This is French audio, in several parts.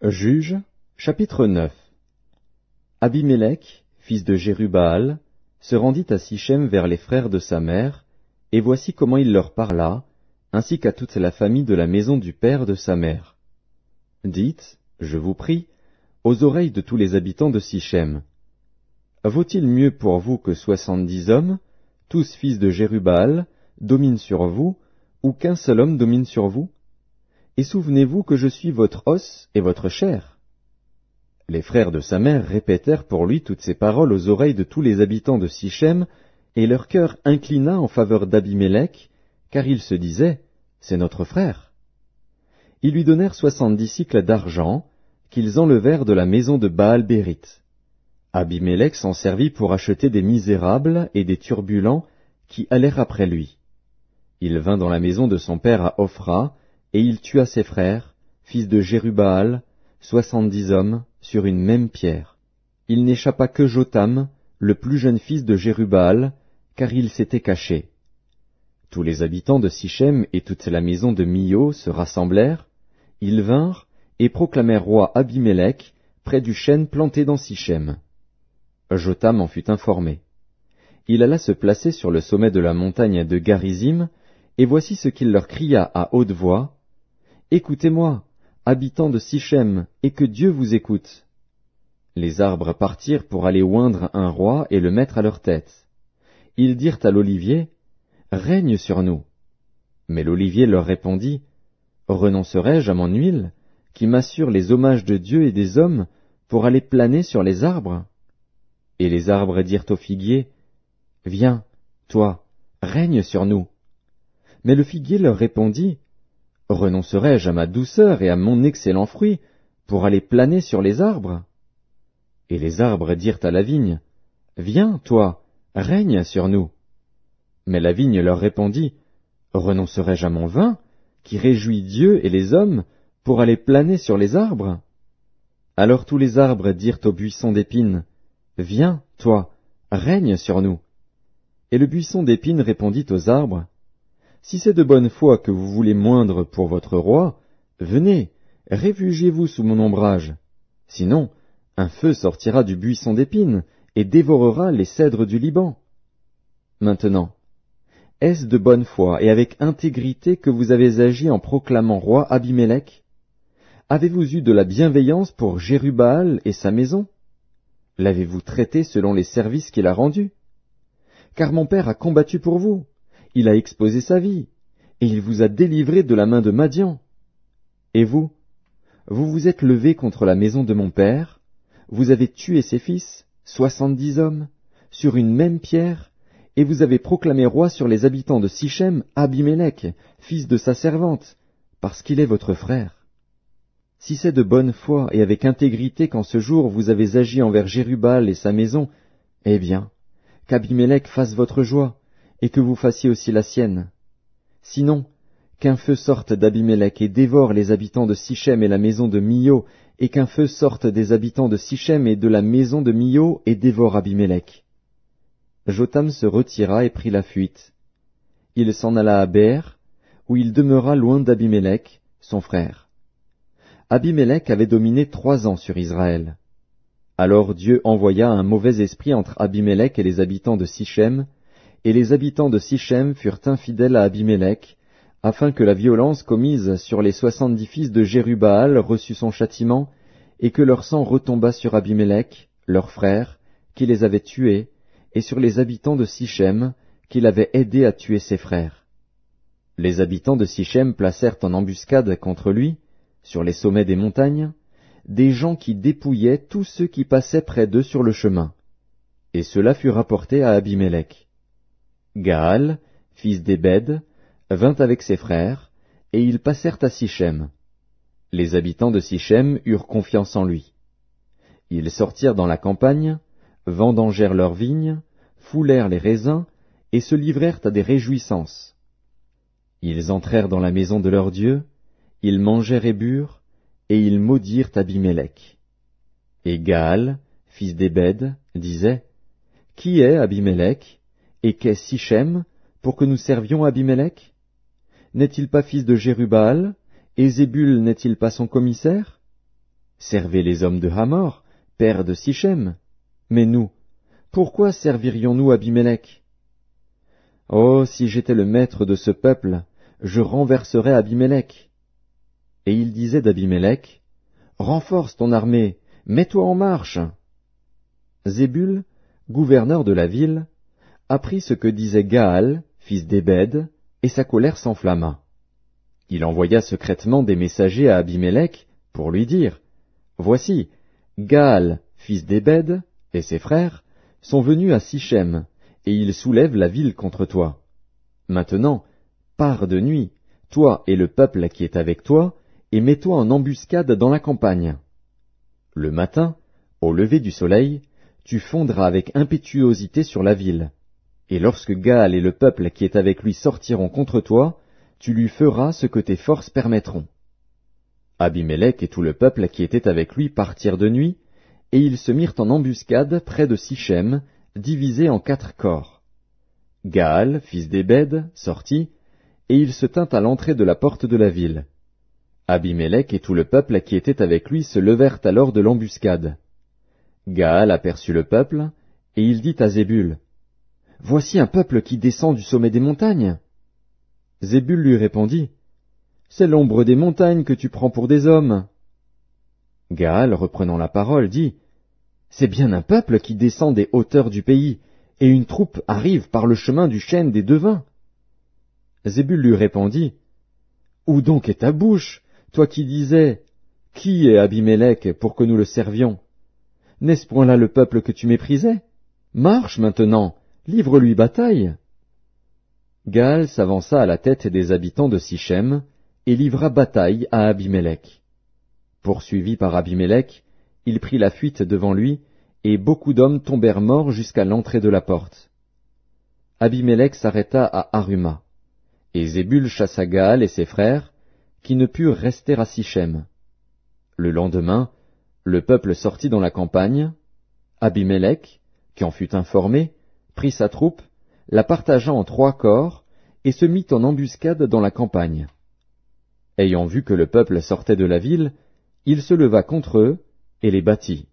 Juges, chapitre 9. Abimélec, fils de Jérubbaal, se rendit à Sichem vers les frères de sa mère, et voici comment il leur parla, ainsi qu'à toute la famille de la maison du père de sa mère. Dites, je vous prie, aux oreilles de tous les habitants de Sichem. Vaut-il mieux pour vous que 70 hommes, tous fils de Jérubbaal, dominent sur vous, ou qu'un seul homme domine sur vous? Et souvenez-vous que je suis votre os et votre chair. Les frères de sa mère répétèrent pour lui toutes ces paroles aux oreilles de tous les habitants de Sichem, et leur cœur inclina en faveur d'Abimélec, car ils se disaient, c'est notre frère. Ils lui donnèrent 70 cycles d'argent, qu'ils enlevèrent de la maison de Baal-Bérith. Abimélec s'en servit pour acheter des misérables et des turbulents qui allèrent après lui. Il vint dans la maison de son père à Ophra, et il tua ses frères, fils de Jérubbaal, 70 hommes, sur une même pierre. Il n'échappa que Jotham, le plus jeune fils de Jérubbaal, car il s'était caché. Tous les habitants de Sichem et toute la maison de Milo se rassemblèrent, ils vinrent et proclamèrent roi Abimélec près du chêne planté dans Sichem. Jotham en fut informé. Il alla se placer sur le sommet de la montagne de Garizim, et voici ce qu'il leur cria à haute voix. Écoutez-moi, habitants de Sichem, et que Dieu vous écoute. Les arbres partirent pour aller oindre un roi et le mettre à leur tête. Ils dirent à l'olivier, règne sur nous. Mais l'olivier leur répondit, renoncerai-je à mon huile, qui m'assure les hommages de Dieu et des hommes, pour aller planer sur les arbres? Et les arbres dirent au figuier, viens, toi, règne sur nous. Mais le figuier leur répondit, renoncerai-je à ma douceur et à mon excellent fruit pour aller planer sur les arbres? Et les arbres dirent à la vigne, viens, toi, règne sur nous. Mais la vigne leur répondit, renoncerai-je à mon vin, qui réjouit Dieu et les hommes, pour aller planer sur les arbres? Alors tous les arbres dirent au buisson d'épines, viens, toi, règne sur nous. Et le buisson d'épines répondit aux arbres, si c'est de bonne foi que vous voulez moindre pour votre roi, venez, réfugiez-vous sous mon ombrage. Sinon, un feu sortira du buisson d'épines et dévorera les cèdres du Liban. Maintenant, est-ce de bonne foi et avec intégrité que vous avez agi en proclamant roi Abimélec? Avez-vous eu de la bienveillance pour Jérubbaal et sa maison? L'avez-vous traité selon les services qu'il a rendus? Car mon père a combattu pour vous. Il a exposé sa vie, et il vous a délivré de la main de Madian. Et vous, vous vous êtes levé contre la maison de mon père, vous avez tué ses fils, 70 hommes, sur une même pierre, et vous avez proclamé roi sur les habitants de Sichem Abimélec, fils de sa servante, parce qu'il est votre frère. Si c'est de bonne foi et avec intégrité qu'en ce jour vous avez agi envers Jérubbaal et sa maison, eh bien, qu'Abimélec fasse votre joie, et que vous fassiez aussi la sienne. Sinon, qu'un feu sorte d'Abimélec et dévore les habitants de Sichem et la maison de Milo, et qu'un feu sorte des habitants de Sichem et de la maison de Milo et dévore Abimélec. Jotham se retira et prit la fuite. Il s'en alla à Bér, où il demeura loin d'Abimélec, son frère. Abimélec avait dominé 3 ans sur Israël. Alors Dieu envoya un mauvais esprit entre Abimélec et les habitants de Sichem, et les habitants de Sichem furent infidèles à Abimélec, afin que la violence commise sur les 70 fils de Jérubbaal reçût son châtiment, et que leur sang retombât sur Abimélec, leur frère, qui les avait tués, et sur les habitants de Sichem, qui l'avaient aidé à tuer ses frères. Les habitants de Sichem placèrent en embuscade contre lui, sur les sommets des montagnes, des gens qui dépouillaient tous ceux qui passaient près d'eux sur le chemin. Et cela fut rapporté à Abimélec. Gaal, fils d'Ébed, vint avec ses frères, et ils passèrent à Sichem. Les habitants de Sichem eurent confiance en lui. Ils sortirent dans la campagne, vendangèrent leurs vignes, foulèrent les raisins, et se livrèrent à des réjouissances. Ils entrèrent dans la maison de leur Dieu, ils mangèrent et burent, et ils maudirent Abimélec. Et Gaal, fils d'Ébed, disait, qui est Abimélec? Et qu'est Sichem, pour que nous servions Abimélec? N'est-il pas fils de Jérubbaal, et Zébul n'est-il pas son commissaire? Servez les hommes de Hamor, père de Sichem. Mais nous, pourquoi servirions-nous Abimélec? Oh, si j'étais le maître de ce peuple, je renverserais Abimélec. Et il disait d'Abimélec, renforce ton armée, mets-toi en marche. Zébul, gouverneur de la ville, apprit ce que disait Gaal, fils d'Ébed, et sa colère s'enflamma. Il envoya secrètement des messagers à Abimélec pour lui dire, voici, Gaal, fils d'Ébed, et ses frères, sont venus à Sichem, et ils soulèvent la ville contre toi. Maintenant, pars de nuit, toi et le peuple qui est avec toi, et mets-toi en embuscade dans la campagne. Le matin, au lever du soleil, tu fondras avec impétuosité sur la ville. Et lorsque Gaal et le peuple qui est avec lui sortiront contre toi, tu lui feras ce que tes forces permettront. Abimélec et tout le peuple qui était avec lui partirent de nuit, et ils se mirent en embuscade près de Sichem, divisés en 4 corps. Gaal, fils d'Ébed, sortit, et il se tint à l'entrée de la porte de la ville. Abimélec et tout le peuple qui était avec lui se levèrent alors de l'embuscade. Gaal aperçut le peuple, et il dit à Zébul, « Voici un peuple qui descend du sommet des montagnes. » Zébul lui répondit, « C'est l'ombre des montagnes que tu prends pour des hommes. » Gaal, reprenant la parole, dit, « C'est bien un peuple qui descend des hauteurs du pays, et une troupe arrive par le chemin du chêne des devins. » Zébul lui répondit, « Où donc est ta bouche, toi qui disais, « Qui est Abimélec pour que nous le servions » N'est-ce point là le peuple que tu méprisais? Marche maintenant, livre-lui bataille. Gaal s'avança à la tête des habitants de Sichem, et livra bataille à Abimélec. Poursuivi par Abimélec, il prit la fuite devant lui, et beaucoup d'hommes tombèrent morts jusqu'à l'entrée de la porte. Abimélec s'arrêta à Aruma, et Zébul chassa Gaal et ses frères, qui ne purent rester à Sichem. Le lendemain, le peuple sortit dans la campagne. Abimélec, qui en fut informé, prit sa troupe, la partagea en 3 corps, et se mit en embuscade dans la campagne. Ayant vu que le peuple sortait de la ville, il se leva contre eux, et les battit.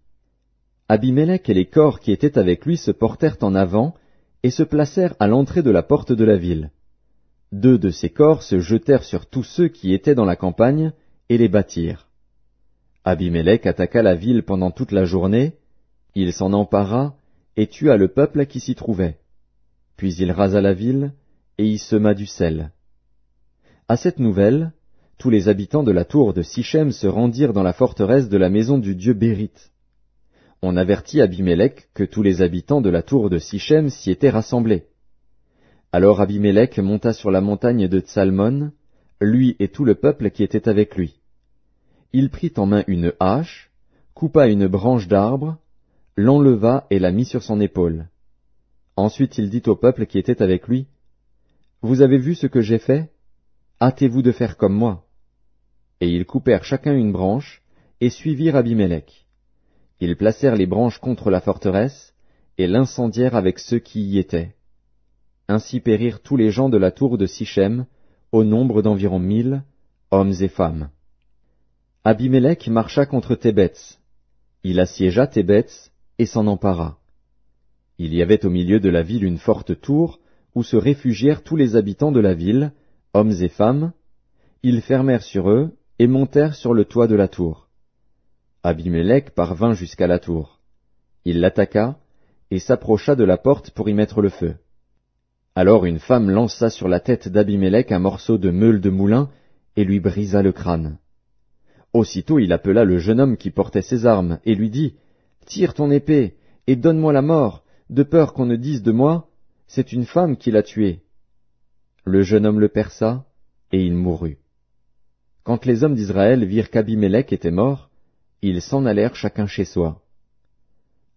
Abimélec et les corps qui étaient avec lui se portèrent en avant, et se placèrent à l'entrée de la porte de la ville. 2 de ces corps se jetèrent sur tous ceux qui étaient dans la campagne, et les battirent. Abimélec attaqua la ville pendant toute la journée, il s'en empara, et tua le peuple qui s'y trouvait. Puis il rasa la ville, et y sema du sel. À cette nouvelle, tous les habitants de la tour de Sichem se rendirent dans la forteresse de la maison du dieu Bérith. On avertit Abimélec que tous les habitants de la tour de Sichem s'y étaient rassemblés. Alors Abimélec monta sur la montagne de Tsalmon, lui et tout le peuple qui était avec lui. Il prit en main une hache, coupa une branche d'arbre, l'enleva et la mit sur son épaule. Ensuite il dit au peuple qui était avec lui, « Vous avez vu ce que j'ai fait? Hâtez-vous de faire comme moi. » Et ils coupèrent chacun une branche, et suivirent Abimélec. Ils placèrent les branches contre la forteresse, et l'incendièrent avec ceux qui y étaient. Ainsi périrent tous les gens de la tour de Sichem, au nombre d'environ 1000, hommes et femmes. Abimélec marcha contre Thébets. Il assiégea Thébets et s'en empara. Il y avait au milieu de la ville une forte tour, où se réfugièrent tous les habitants de la ville, hommes et femmes. Ils fermèrent sur eux et montèrent sur le toit de la tour. Abimélec parvint jusqu'à la tour. Il l'attaqua et s'approcha de la porte pour y mettre le feu. Alors une femme lança sur la tête d'Abimélec un morceau de meule de moulin et lui brisa le crâne. Aussitôt il appela le jeune homme qui portait ses armes et lui dit, « Tire ton épée et donne-moi la mort, de peur qu'on ne dise de moi, c'est une femme qui l'a tué. » Le jeune homme le perça et il mourut. Quand les hommes d'Israël virent qu'Abimélec était mort, ils s'en allèrent chacun chez soi.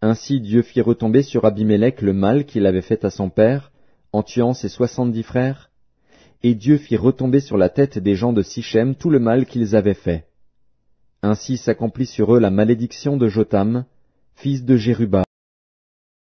Ainsi Dieu fit retomber sur Abimélec le mal qu'il avait fait à son père, en tuant ses 70 frères, et Dieu fit retomber sur la tête des gens de Sichem tout le mal qu'ils avaient fait. Ainsi s'accomplit sur eux la malédiction de Jotham, fils de Jérubbaal.